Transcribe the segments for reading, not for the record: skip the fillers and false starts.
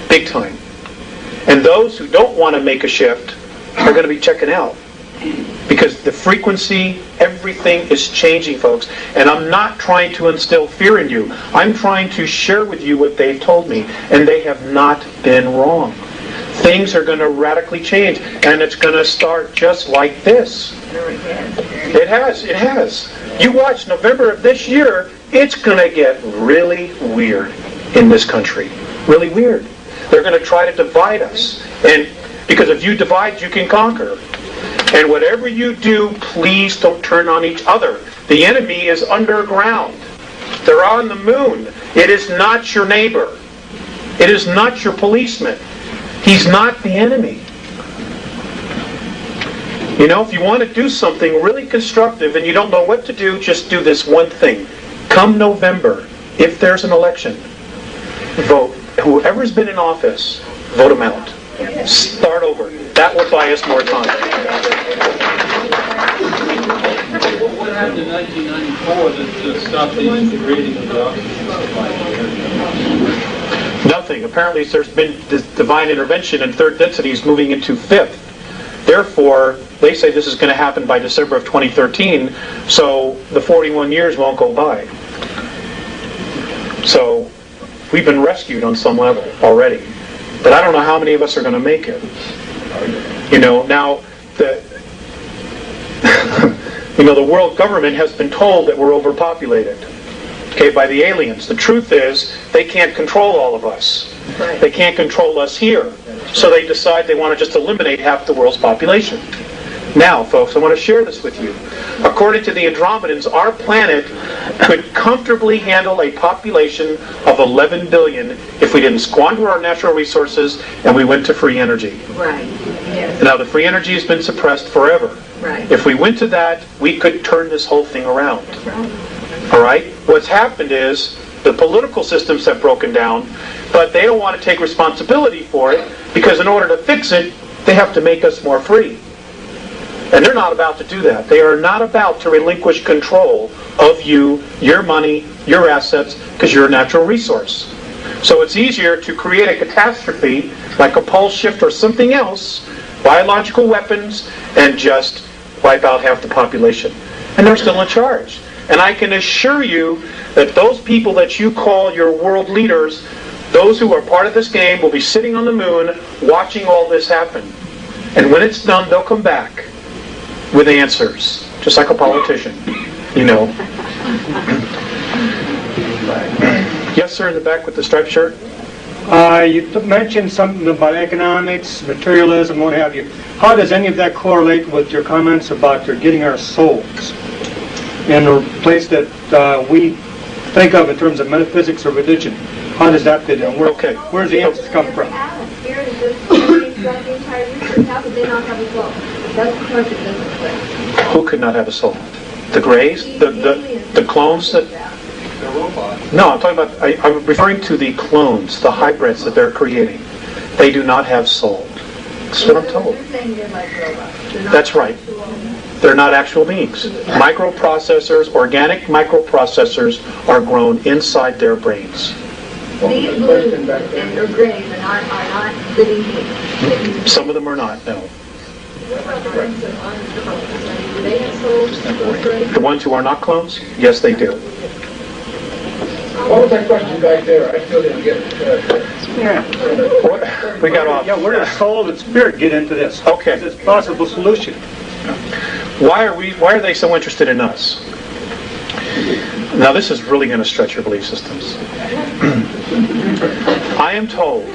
Big time. And those who don't want to make a shift are going to be checking out. Because the frequency, everything is changing, folks. And I'm not trying to instill fear in you. I'm trying to share with you what they've told me. And they have not been wrong. Things are going to radically change. And it's going to start just like this. It has. You watch November of this year, it's going to get really weird in this country. Really weird. They're going to try to divide us. And because if you divide, you can conquer. And whatever you do, please don't turn on each other. The enemy is underground. They're on the moon. It is not your neighbor. It is not your policeman. He's not the enemy. You know, if you want to do something really constructive and you don't know what to do, just do this one thing. Come November, if there's an election, vote. Whoever's been in office, vote them out. Start over. That will buy us more time. What happened in 1994 that stopped the degrading of the oxygen? Nothing. Apparently there's been this divine intervention and third densities moving into fifth. Therefore, they say this is going to happen by December of 2013, so the 41 years won't go by. So, we've been rescued on some level already. But I don't know how many of us are going to make it. You know, now, the world government has been told that we're overpopulated. Okay, by the aliens. The truth is, they can't control all of us. They can't control us here. So they decide they want to just eliminate half the world's population. Now, folks, I want to share this with you. According to the Andromedans, our planet could comfortably handle a population of 11 billion if we didn't squander our natural resources and we went to free energy. Right. Yes. Now, the free energy has been suppressed forever. Right. If we went to that, we could turn this whole thing around. Right. All right? What's happened is the political systems have broken down, but they don't want to take responsibility for it because in order to fix it, they have to make us more free. And they're not about to do that. They are not about to relinquish control of you, your money, your assets, because you're a natural resource. So it's easier to create a catastrophe, like a pole shift or something else, biological weapons, and just wipe out half the population. And they're still in charge. And I can assure you that those people that you call your world leaders, those who are part of this game, will be sitting on the moon watching all this happen. And when it's done, they'll come back with answers, just like a politician, you know. Yes, sir, in the back with the striped shirt. You mentioned something about economics, materialism, what have you. How does any of that correlate with your comments about getting our souls in a place that we think of in terms of metaphysics or religion? How does that fit in? Where's the answers come from? Spirit is just throughout the entire universe. How could they not have a soul? That's the question doesn't fit. Who could not have a soul? The Greys? The clones that... They're robots. No, I'm talking about... I'm referring to the clones, the hybrids that they're creating. They do not have soul. That's what I'm told. They're saying they're like robots. That's right. They're not actual beings. Microprocessors, organic microprocessors are grown inside their brains. These blues and their grays are not living beings. Some of them are not, no. What about the ones that aren't clones? Do they have souls? The ones who are not clones? Yes, they do. What was that question back there? I still didn't get it. Yeah. We got off. Yeah, where does soul and spirit get into this? Okay. It's a possible solution. Why are they so interested in us? Now this is really going to stretch your belief systems. I am told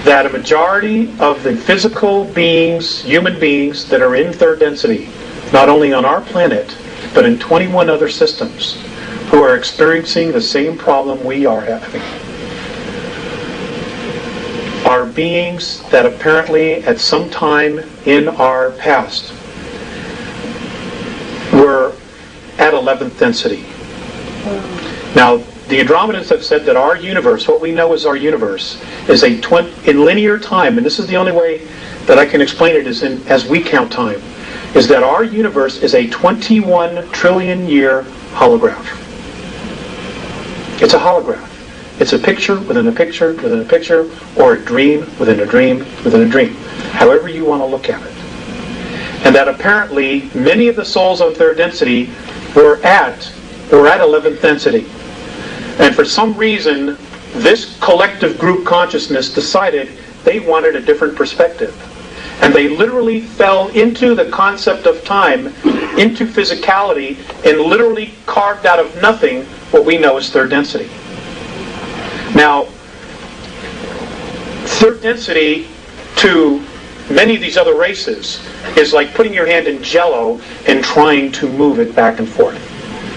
that a majority of the physical beings, human beings that are in third density, not only on our planet, but in 21 other systems, who are experiencing the same problem we are having, are beings that apparently at some time in our past were at 11th density. Now, the Andromedans have said that our universe, what we know as our universe, is in linear time, and this is the only way that I can explain it is as we count time, is that our universe is a 21 trillion year holograph. It's a holograph. It's a picture within a picture within a picture, or a dream within a dream within a dream, however you want to look at it. And that apparently many of the souls on third density were at 11th density. And for some reason, this collective group consciousness decided they wanted a different perspective. And they literally fell into the concept of time, into physicality, and literally carved out of nothing what we know as third density. Now, third density to many of these other races is like putting your hand in Jell-O and trying to move it back and forth.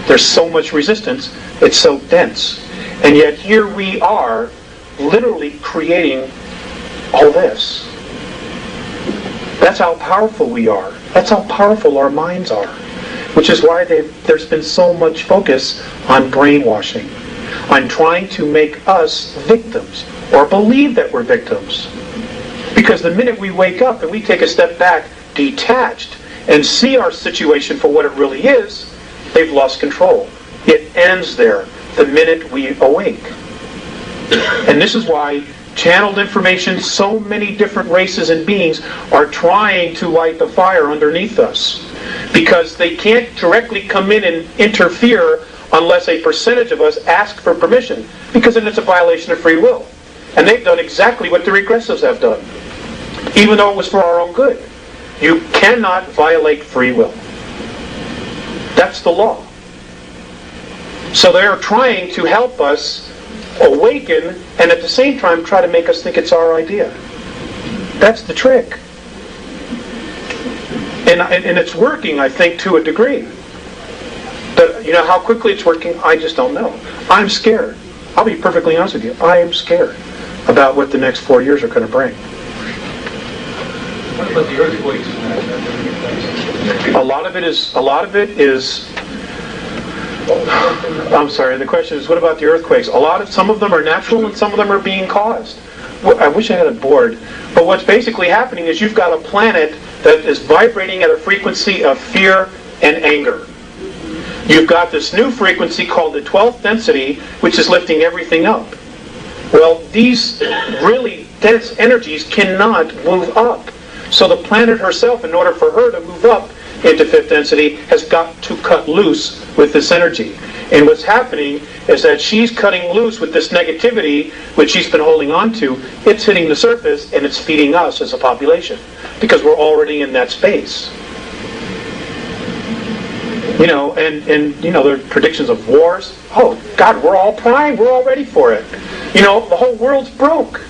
There's so much resistance, it's so dense. And yet here we are literally creating all this. That's how powerful we are. That's how powerful our minds are. Which is why there's been so much focus on brainwashing, on trying to make us victims, or believe that we're victims. Because the minute we wake up and we take a step back, detached, and see our situation for what it really is, they've lost control. It ends there the minute we awake. And this is why channeled information, so many different races and beings are trying to light the fire underneath us. Because they can't directly come in and interfere unless a percentage of us ask for permission. Because then it's a violation of free will. And they've done exactly what the regressives have done. Even though it was for our own good. You cannot violate free will. That's the law. So they're trying to help us awaken and at the same time try to make us think it's our idea. That's the trick. And it's working, I think, to a degree. But, how quickly it's working, I just don't know. I'm scared. I'll be perfectly honest with you. I am scared about what the next 4 years are going to bring. What about the earthquakes? A lot of it is. I'm sorry. The question is, what about the earthquakes? Some of them are natural, and some of them are being caused. I wish I had a board. But what's basically happening is you've got a planet that is vibrating at a frequency of fear and anger. You've got this new frequency called the 12th density, which is lifting everything up. Well, these really dense energies cannot move up. So the planet herself, in order for her to move up into 5th density, has got to cut loose with this energy. And what's happening is that she's cutting loose with this negativity, which she's been holding on to. It's hitting the surface, and it's feeding us as a population, because we're already in that space. There are predictions of wars. Oh, God, we're all primed. We're all ready for it. The whole world's broke.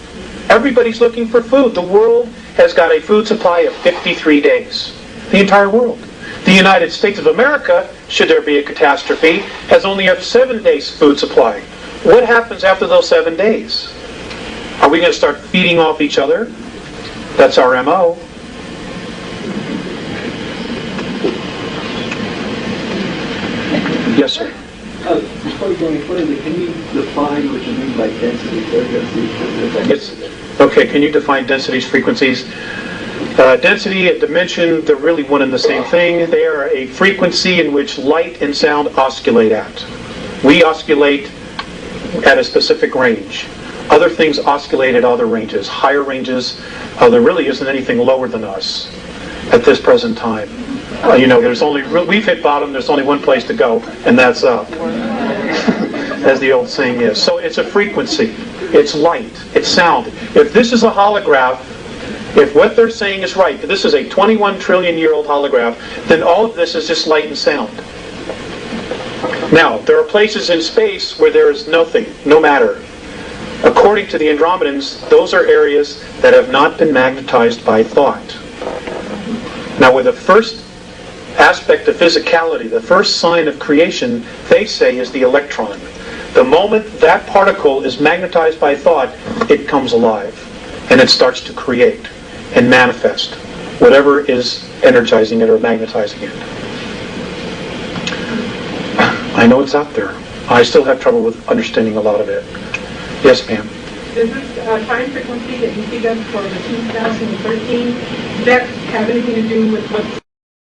Everybody's looking for food. The world has got a food supply of 53 days. The entire world. The United States of America, should there be a catastrophe, has only a 7 days food supply. What happens after those 7 days? Are we going to start feeding off each other? That's our MO. Yes, sir. Before you go any further, can you define what you mean by density, third density? Okay, can you define densities, frequencies? Density and dimension, they're really one and the same thing. They are a frequency in which light and sound oscillate at. We oscillate at a specific range. Other things oscillate at other ranges, higher ranges. There really isn't anything lower than us at this present time. We've hit bottom, there's only one place to go, and that's up, as the old saying is. So it's a frequency, it's light, it's sound. If this is a holograph, if what they're saying is right, that this is a 21 trillion year old holograph, then all of this is just light and sound. Now, there are places in space where there is nothing, no matter. According to the Andromedans, those are areas that have not been magnetized by thought. Now, where the first aspect of physicality, the first sign of creation, they say, is the electron. The moment that particle is magnetized by thought, it comes alive. And it starts to create and manifest whatever is energizing it or magnetizing it. I know it's out there. I still have trouble with understanding a lot of it. Yes, ma'am. Does this time frequency that you see them for the 2013, does that have anything to do with what